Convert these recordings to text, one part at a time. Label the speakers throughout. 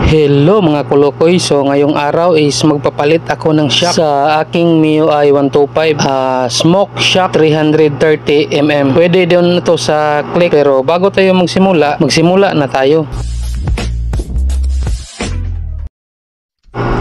Speaker 1: Hello mga kulukoy, so ngayong araw is magpapalit ako ng shock sa aking MIUI 125 Smoke Shock 330mm. Pwede din ito sa click, pero bago tayo magsimula na tayo.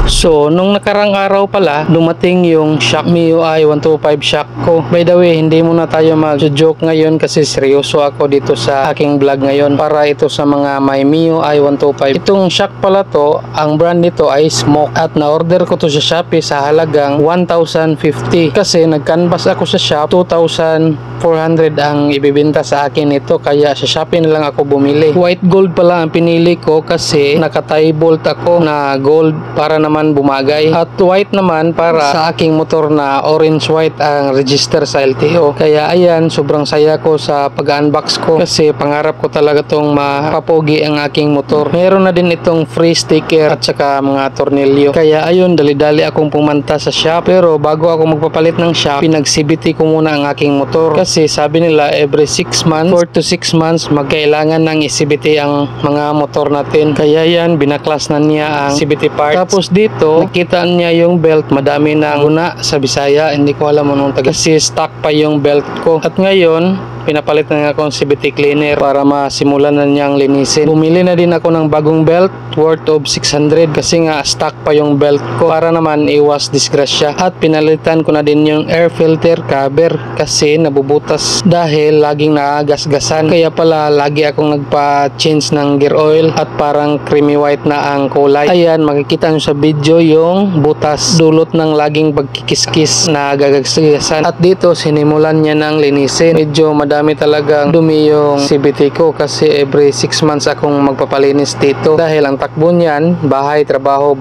Speaker 1: So, nung nakarang araw pala, dumating yung shock MIUI 125 shock ko. By the way, hindi muna tayo mag-joke ngayon kasi seryoso ako dito sa aking vlog ngayon para ito sa mga may MIUI 125. Itong shock pala to, ang brand nito ay Smoke at na-order ko to sa Shopee sa halagang 1,050 kasi nag-canvas ako sa shop, 2,400 ang ibibenta sa akin ito, kaya sa Shopee na lang ako bumili. White gold pala ang pinili ko kasi naka-tie bolt ako na gold para naman bumagay, at white naman para sa aking motor na orange white ang register sa LTO. Kaya ayan, sobrang saya ko sa pag-unbox ko kasi pangarap ko talaga tong mapapogi ang aking motor. Meron na din itong free sticker at saka mga tornilyo. Kaya ayun, dali-dali akong pumunta sa shop, pero bago ako magpapalit ng shop, pinag-CVT ko muna ang aking motor kasi sabi nila every 6 months, 4 to 6 months magkailangan ng i-CVT ang mga motor natin. Kaya yan, binaklas na niya ang CVT parts. Tapos dito, nakita niya yung belt, madami na guna sa Bisaya, hindi ko alam anong taga, kasi stock pa yung belt ko. At ngayon, pinapalit na nga akong CVT cleaner para masimulan na niyang linisin. Bumili na din ako ng bagong belt worth of 600 kasi nga stock pa yung belt ko para naman iwas disgrasya. At pinalitan ko na din yung air filter cover kasi nabubutas dahil laging naagasgasan. Kaya pala lagi akong nagpa-change ng gear oil at parang creamy white na ang kulay. Ayan, makikita nyo sa video yung butas dulot ng laging pagkikiskis na gagasgasan. At dito sinimulan niya ng linisin. Medyo madami talagang dumi yung CVT ko kasi every 6 months akong magpapalinis dito dahil ang takbo niyan bahay trabaho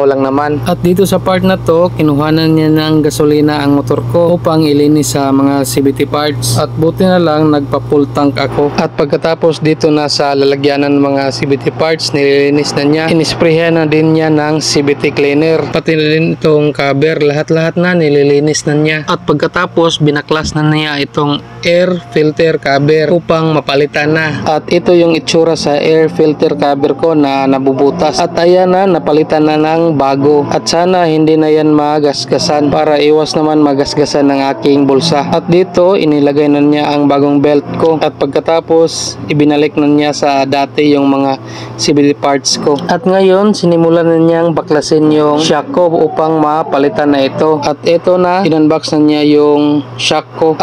Speaker 1: lang naman. At dito sa part na to, kinuhanan niya ng gasolina ang motor ko upang ilinis sa mga CVT parts, at buti na lang nagpa full tank ako. At pagkatapos dito na sa lalagyanan ng mga CVT parts, nililinis na niya, inisprayhan na din niya ng CVT cleaner, pati na din itong cover, lahat na nililinis na niya. At pagkatapos binaklas na niya itong air filter cover upang mapalitan na. At ito yung itsura sa air filter cover ko na nabubutas, at ayan na, napalitan na ng bago. At sana hindi na yan magasgasan para iwas naman magasgasan ng aking bulsa. At dito inilagay na niya ang bagong belt ko, at pagkatapos ibinalik na niya sa dati yung mga CVT parts ko. At ngayon sinimulan na niyang baklasin yung shock ko upang mapalitan na ito. At ito na, in-unbox na niya yung shock ko.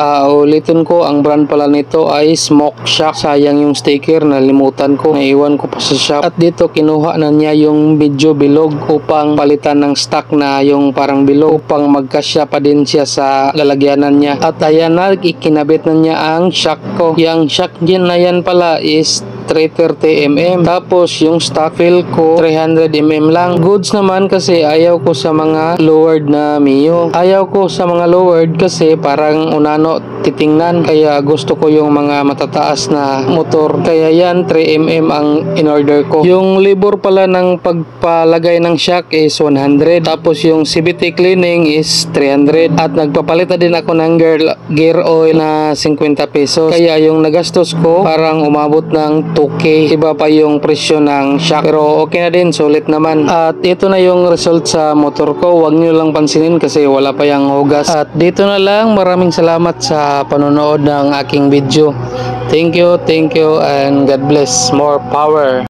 Speaker 1: Ulitin ko, ang brand pala nito ay Smoke Shock. Sayang yung sticker, nalimutan ko, naiwan ko pa sa shop. At dito kinuha na niya yung medyo bilog upang palitan ng stock na yung parang bilog upang magkasya pa din siya sa lalagyanan niya. At ayan na, ikinabit na niya ang shock ko. Yung shock na yan pala is 330mm, tapos yung stock fill ko 300mm lang. Goods naman kasi ayaw ko sa mga lowered na Mio. Ayaw ko sa mga lowered kasi parang unano titingnan, kaya gusto ko yung mga matataas na motor. Kaya yan, 3mm ang in-order ko. Yung labor pala ng pagpalagay ng shock is 100, tapos yung CVT cleaning is 300, at nagpapalit na din ako ng gear oil na 50 pesos. Kaya yung nagastos ko parang umabot ng 2K. Iba pa yung presyo ng shock, pero okay na din, sulit naman. At ito na yung result sa motor ko. Huwag nyo lang pansinin kasi wala pa yung hugas. At dito na lang, maraming salamat sa panonood ng aking video. Thank you, and God bless. More power.